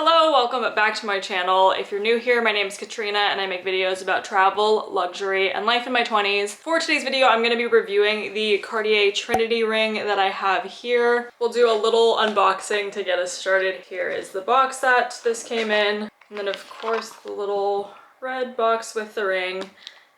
Hello, welcome back to my channel. If you're new here, my name is Katrina and I make videos about travel, luxury, and life in my 20s. For today's video, I'm going to be reviewing the Cartier Trinity ring that I have here. We'll do a little unboxing to get us started. Here is the box that this came in. And then of course the little red box with the ring.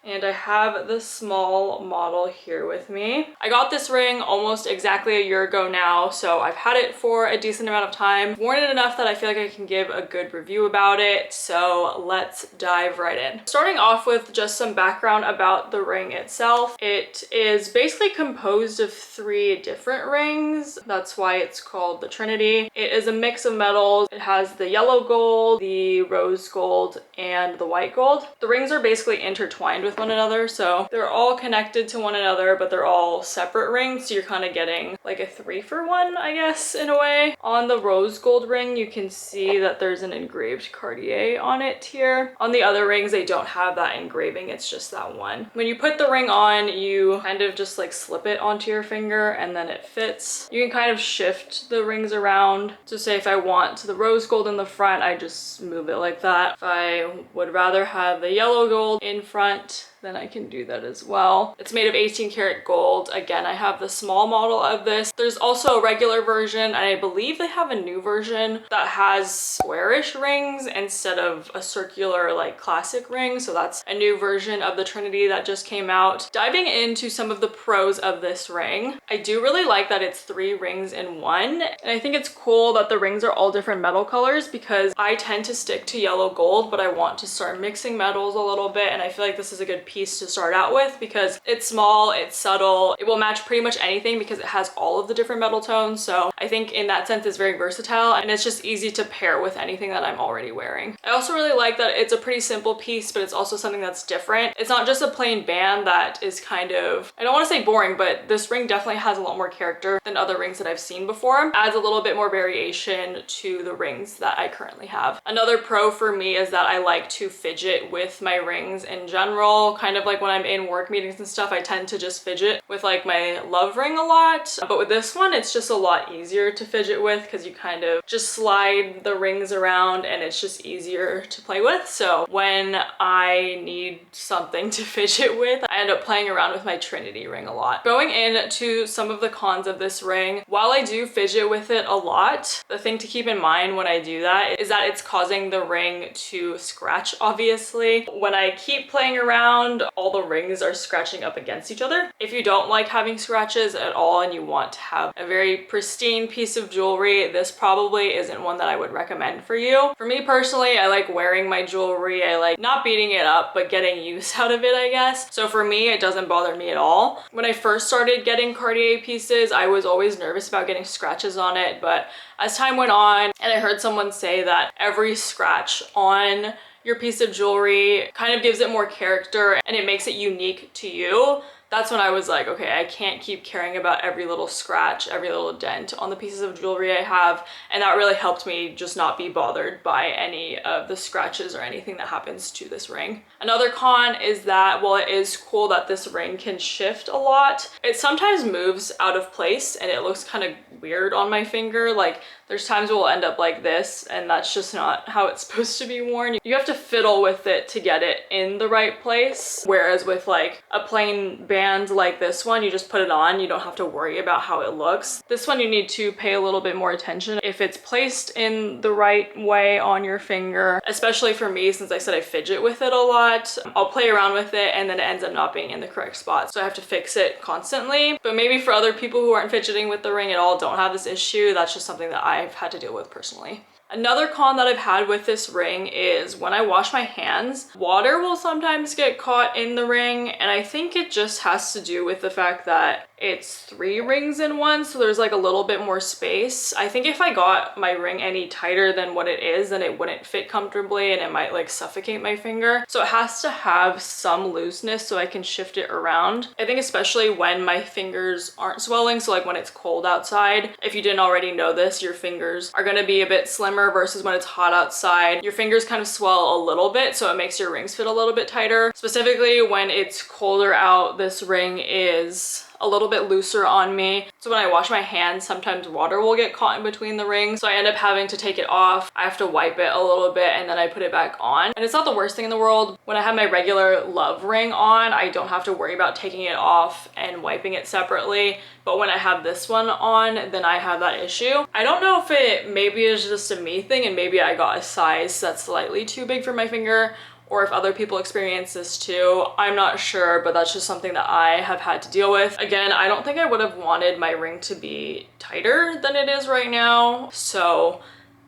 And I have the small model here with me. I got this ring almost exactly a year ago now, so I've had it for a decent amount of time. Worn it enough that I feel like I can give a good review about it, so let's dive right in. Starting off with just some background about the ring itself. It is basically composed of 3 different rings. That's why it's called the Trinity. It is a mix of metals. It has the yellow gold, the rose gold, and the white gold. The rings are basically intertwined with one another, so they're all connected to one another, but they're all separate rings, so you're kind of getting like a 3-for-1, I guess, in a way. On the rose gold ring, you can see that there's an engraved Cartier on it here. On the other rings, they don't have that engraving, it's just that one. When you put the ring on, you kind of just like slip it onto your finger and then it fits. You can kind of shift the rings around. So say if I want the rose gold in the front, I just move it like that. If I would rather have the yellow gold in front, then I can do that as well. It's made of 18 karat gold. Again, I have the small model of this. There's also a regular version, and I believe they have a new version that has squarish rings instead of a circular like classic ring. So that's a new version of the Trinity that just came out. Diving into some of the pros of this ring, I do really like that it's 3 rings in one. And I think it's cool that the rings are all different metal colors because I tend to stick to yellow gold, but I want to start mixing metals a little bit. And I feel like this is a good piece to start out with because it's small, it's subtle, it will match pretty much anything because it has all of the different metal tones. So I think in that sense it's very versatile and it's just easy to pair with anything that I'm already wearing. I also really like that it's a pretty simple piece, but it's also something that's different. It's not just a plain band that is kind of, I don't want to say boring, but this ring definitely has a lot more character than other rings that I've seen before. Adds a little bit more variation to the rings that I currently have. Another pro for me is that I like to fidget with my rings in general. Kind of like when I'm in work meetings and stuff, I tend to just fidget with like my love ring a lot. But with this one, it's just a lot easier to fidget with because you kind of just slide the rings around and it's just easier to play with. So when I need something to fidget with, I end up playing around with my Trinity ring a lot. Going into some of the cons of this ring, while I do fidget with it a lot, the thing to keep in mind when I do that is that it's causing the ring to scratch, obviously. When I keep playing around, all the rings are scratching up against each other. If you don't like having scratches at all and you want to have a very pristine piece of jewelry, this probably isn't one that I would recommend for you. For me personally, I like wearing my jewelry. I like not beating it up, but getting use out of it, I guess. So for me, it doesn't bother me at all. When I first started getting Cartier pieces, I was always nervous about getting scratches on it, but as time went on, and I heard someone say that every scratch on your piece of jewelry kind of gives it more character and it makes it unique to you. That's when I was like, okay, I can't keep caring about every little scratch, every little dent on the pieces of jewelry I have. And that really helped me just not be bothered by any of the scratches or anything that happens to this ring. Another con is that while it is cool that this ring can shift a lot, it sometimes moves out of place and it looks kind of weird on my finger. Like there's times it will end up like this and that's just not how it's supposed to be worn. You have to fiddle with it to get it in the right place. Whereas with like a plain band like this one, you just put it on, you don't have to worry about how it looks. This one you need to pay a little bit more attention if it's placed in the right way on your finger. Especially for me, since I said I fidget with it a lot, I'll play around with it and then it ends up not being in the correct spot. So I have to fix it constantly. But maybe for other people who aren't fidgeting with the ring at all, don't have this issue, that's just something that I've had to deal with personally. Another con that I've had with this ring is when I wash my hands, water will sometimes get caught in the ring, and I think it just has to do with the fact that it's 3 rings in one, so there's like a little bit more space. I think if I got my ring any tighter than what it is, then it wouldn't fit comfortably and it might like suffocate my finger. So it has to have some looseness so I can shift it around. I think especially when my fingers aren't swelling, so like when it's cold outside, if you didn't already know this, your fingers are gonna be a bit slimmer versus when it's hot outside. Your fingers kind of swell a little bit, so it makes your rings fit a little bit tighter. Specifically when it's colder out, this ring is a little bit looser on me. So when I wash my hands, sometimes water will get caught in between the rings. So I end up having to take it off. I have to wipe it a little bit and then I put it back on. And it's not the worst thing in the world. When I have my regular love ring on, I don't have to worry about taking it off and wiping it separately. But when I have this one on, then I have that issue. I don't know if it maybe is just a me thing and maybe I got a size that's slightly too big for my finger, or if other people experience this too. I'm not sure, but that's just something that I have had to deal with. Again, I don't think I would have wanted my ring to be tighter than it is right now. So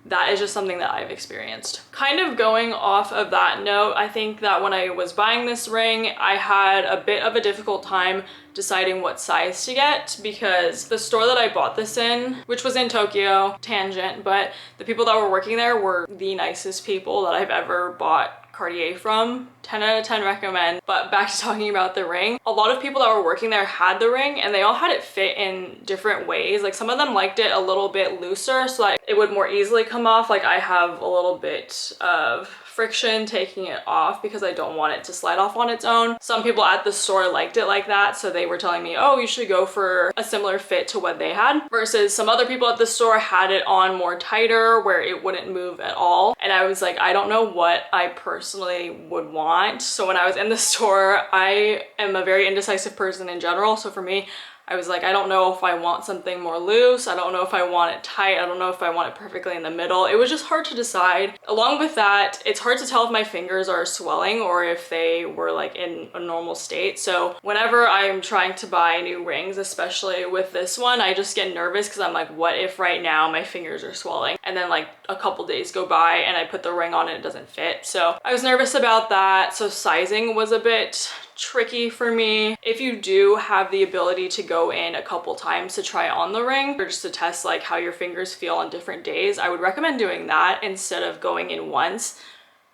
that is just something that I've experienced. Kind of going off of that note, I think that when I was buying this ring, I had a bit of a difficult time deciding what size to get because the store that I bought this in, which was in Tokyo, tangent, but the people that were working there were the nicest people that I've ever bought Cartier from. 10 out of 10 recommend. But back to talking about the ring, a lot of people that were working there had the ring and they all had it fit in different ways. Like some of them liked it a little bit looser so that it would more easily come off. Like I have a little bit of friction taking it off because I don't want it to slide off on its own. Some people at the store liked it like that, so they were telling me, oh, you should go for a similar fit to what they had, versus some other people at the store had it on more tighter where it wouldn't move at all. And I was like, I don't know what I personally would want. So when I was in the store, I am a very indecisive person in general, so for me, I was like, I don't know if I want something more loose. I don't know if I want it tight. I don't know if I want it perfectly in the middle. It was just hard to decide. Along with that, it's hard to tell if my fingers are swelling or if they were like in a normal state. So whenever I'm trying to buy new rings, especially with this one, I just get nervous because I'm like, what if right now my fingers are swelling? And then like a couple days go by and I put the ring on and it doesn't fit. So I was nervous about that. So sizing was a bit tricky for me. If you do have the ability to go in a couple times to try on the ring or just to test like how your fingers feel on different days, I would recommend doing that instead of going in once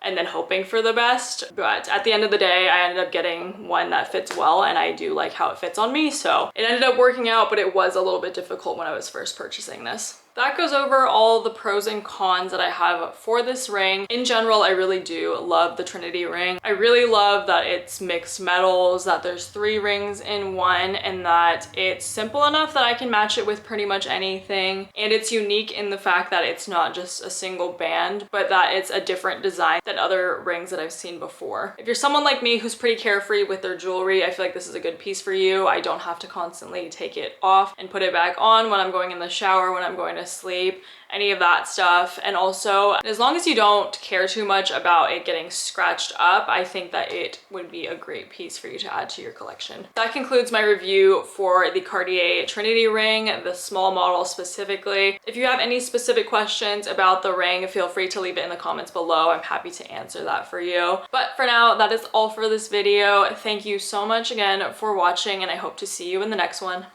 and then hoping for the best. But at the end of the day, I ended up getting one that fits well and I do like how it fits on me. So it ended up working out, but it was a little bit difficult when I was first purchasing this. That goes over all the pros and cons that I have for this ring. In general, I really do love the Trinity ring. I really love that it's mixed metals, that there's 3 rings in one, and that it's simple enough that I can match it with pretty much anything. And it's unique in the fact that it's not just a single band, but that it's a different design than other rings that I've seen before. If you're someone like me who's pretty carefree with their jewelry, I feel like this is a good piece for you. I don't have to constantly take it off and put it back on when I'm going in the shower, when I'm going to sleep, any of that stuff. And also, as long as you don't care too much about it getting scratched up, I think that it would be a great piece for you to add to your collection. That concludes my review for the Cartier Trinity ring, the small model specifically. If you have any specific questions about the ring, feel free to leave it in the comments below. I'm happy to answer that for you. But for now, that is all for this video. Thank you so much again for watching, and I hope to see you in the next one.